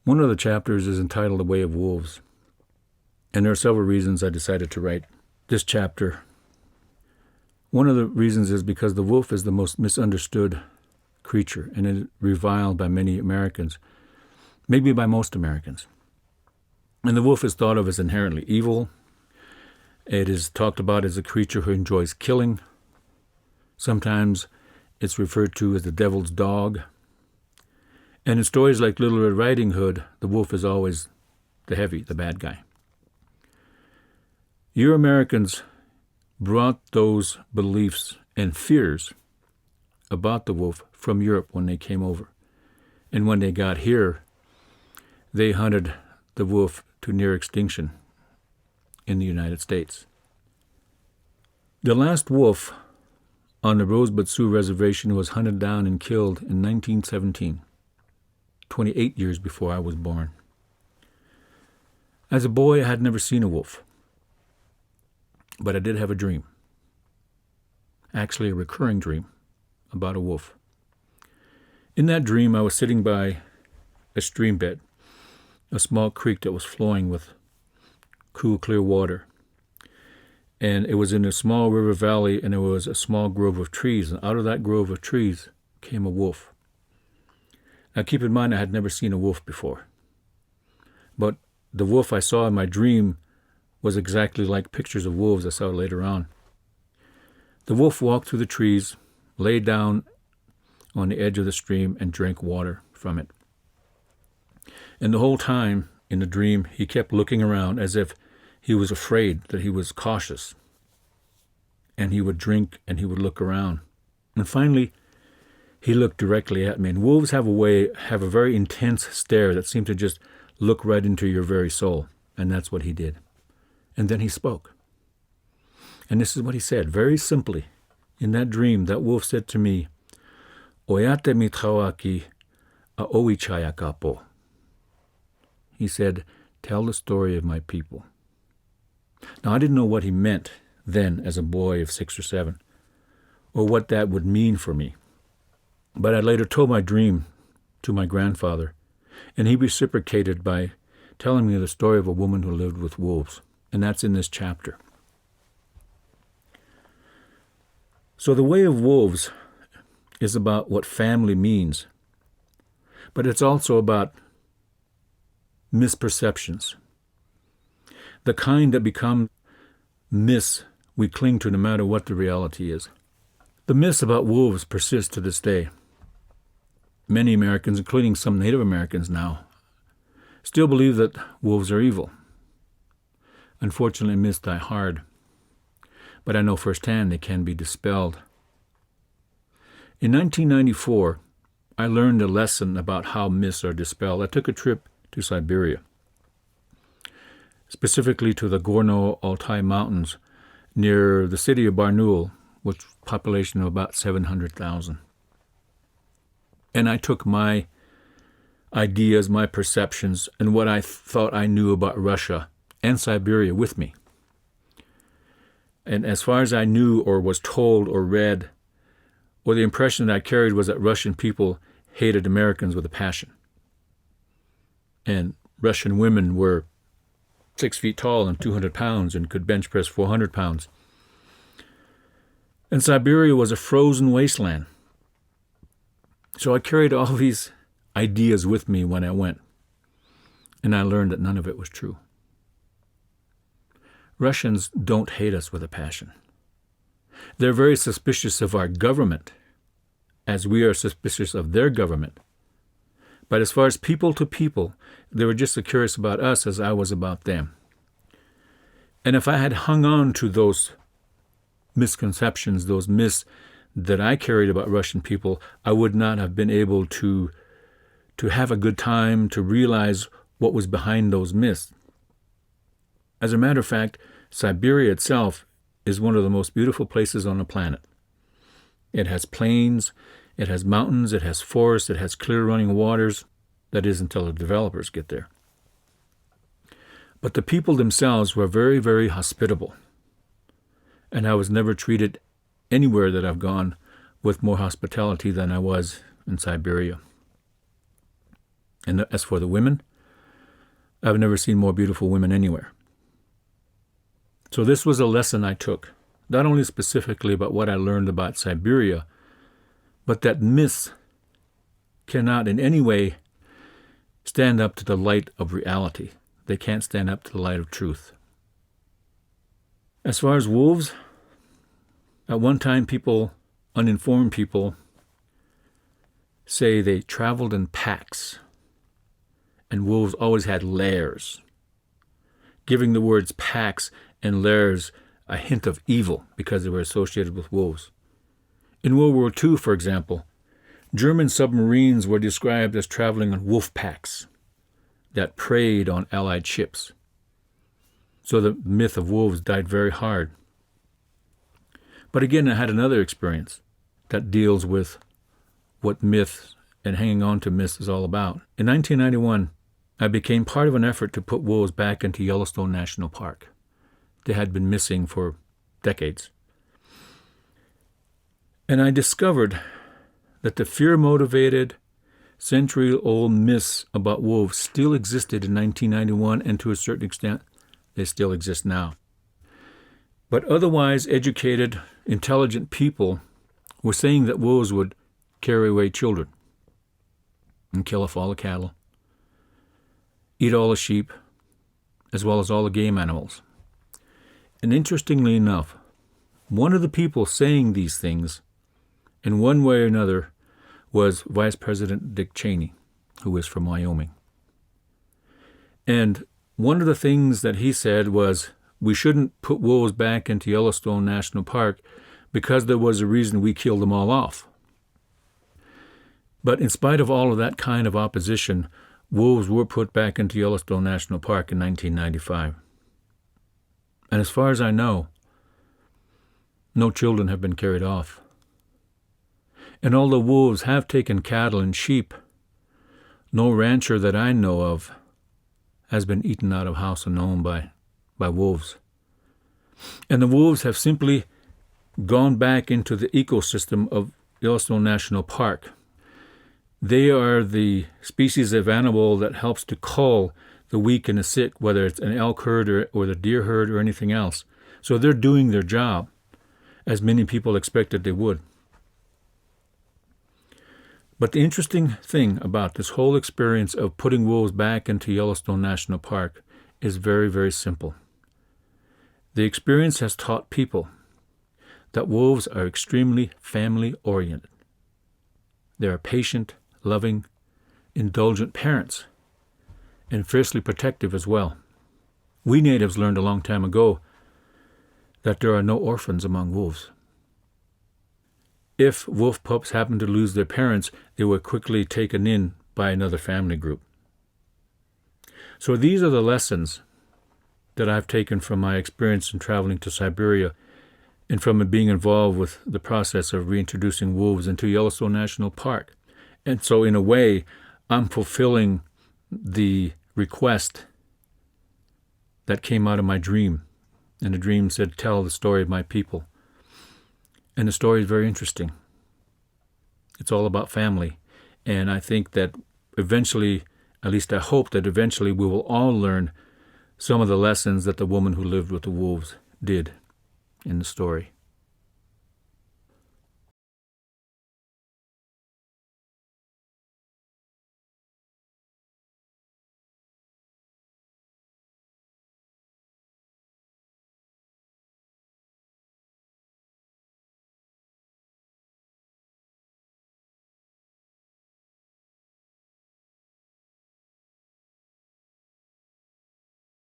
One of the chapters is entitled The Way of Wolves, and there are several reasons I decided to write this chapter. One of the reasons is because the wolf is the most misunderstood creature, and it is reviled by many Americans, maybe by most Americans. And the wolf is thought of as inherently evil. It is talked about as a creature who enjoys killing. Sometimes it's referred to as the devil's dog. And in stories like Little Red Riding Hood, the wolf is always the heavy, the bad guy. You Americans brought those beliefs and fears about the wolf from Europe when they came over. And when they got here, they hunted the wolf to near extinction in the United States. The last wolf on the Rosebud Sioux Reservation was hunted down and killed in 1917, 28 years before I was born. As a boy, I had never seen a wolf, but I did have a dream, actually a recurring dream, about a wolf. In that dream, I was sitting by a stream bed, a small creek that was flowing with cool, clear water. And it was in a small river valley, and there was a small grove of trees. And out of that grove of trees came a wolf. Now keep in mind, I had never seen a wolf before. But the wolf I saw in my dream was exactly like pictures of wolves I saw later on. The wolf walked through the trees, lay down on the edge of the stream, and drank water from it. And the whole time in the dream, he kept looking around as if he was afraid, that he was cautious. And he would drink and he would look around. And finally, he looked directly at me. And wolves have a very intense stare that seems to just look right into your very soul. And that's what he did. And then he spoke. And this is what he said, very simply. In that dream, that wolf said to me, "Oyate mitrawaki a oichayakapo." He said, "Tell the story of my people." Now, I didn't know what he meant then as a boy of 6 or 7, or what that would mean for me. But I later told my dream to my grandfather, and he reciprocated by telling me the story of a woman who lived with wolves, and that's in this chapter. So the Way of Wolves is about what family means, but it's also about misperceptions, the kind that become myths we cling to no matter what the reality is. The myths about wolves persist to this day. Many Americans, including some Native Americans now, still believe that wolves are evil. Unfortunately, myths die hard, but I know firsthand they can be dispelled. In 1994, I learned a lesson about how myths are dispelled. I took a trip to Siberia, specifically to the Gorno-Altai Mountains near the city of Barnaul, with a population of about 700,000. And I took my ideas, my perceptions, and what I thought I knew about Russia and Siberia with me. And as far as I knew or was told or read, or the impression that I carried was that Russian people hated Americans with a passion. And Russian women were 6 feet tall and 200 pounds and could bench press 400 pounds. And Siberia was a frozen wasteland. So I carried all these ideas with me when I went, and I learned that none of it was true. Russians don't hate us with a passion. They're very suspicious of our government, as we are suspicious of their government. But as far as people to people, they were just as curious about us as I was about them. And if I had hung on to those misconceptions, those myths that I carried about Russian people, I would not have been able to have a good time, to realize what was behind those myths. As a matter of fact, Siberia itself is one of the most beautiful places on the planet. It has plains, it has mountains, it has forests, it has clear running waters. That is, until the developers get there. But the people themselves were very, very hospitable. And I was never treated anywhere that I've gone with more hospitality than I was in Siberia. And as for the women, I've never seen more beautiful women anywhere. So this was a lesson I took, not only specifically about what I learned about Siberia, but that myths cannot in any way stand up to the light of reality. They can't stand up to the light of truth. As far as wolves, at one time uninformed people, say they traveled in packs, and wolves always had lairs, giving the words packs and lairs a hint of evil because they were associated with wolves. In World War II, for example, German submarines were described as traveling in wolf packs that preyed on Allied ships. So the myth of wolves died very hard. But again, I had another experience that deals with what myths and hanging on to myths is all about. In 1991, I became part of an effort to put wolves back into Yellowstone National Park. They had been missing for decades. And I discovered that the fear-motivated, century-old myths about wolves still existed in 1991, and to a certain extent, they still exist now. But otherwise educated, intelligent people were saying that wolves would carry away children and kill off all the cattle, eat all the sheep, as well as all the game animals. And interestingly enough, one of the people saying these things, in one way or another, was Vice President Dick Cheney, who is from Wyoming. And one of the things that he said was, we shouldn't put wolves back into Yellowstone National Park because there was a reason we killed them all off. But in spite of all of that kind of opposition, wolves were put back into Yellowstone National Park in 1995. And as far as I know, no children have been carried off. And although wolves have taken cattle and sheep, no rancher that I know of has been eaten out of house and home by wolves. And the wolves have simply gone back into the ecosystem of Yellowstone National Park. They are the species of animal that helps to cull the weak and the sick, whether it's an elk herd or the deer herd or anything else. So they're doing their job, as many people expected they would. But the interesting thing about this whole experience of putting wolves back into Yellowstone National Park is very, very simple. The experience has taught people that wolves are extremely family-oriented. They are patient, loving, indulgent parents, and fiercely protective as well. We natives learned a long time ago that there are no orphans among wolves. If wolf pups happen to lose their parents, they were quickly taken in by another family group. So these are the lessons that I've taken from my experience in traveling to Siberia and from being involved with the process of reintroducing wolves into Yellowstone National Park. And so in a way, I'm fulfilling the request that came out of my dream. And the dream said, tell the story of my people. And the story is very interesting. It's all about family. And I think that eventually, at least I hope that eventually we will all learn some of the lessons that the woman who lived with the wolves did in the story.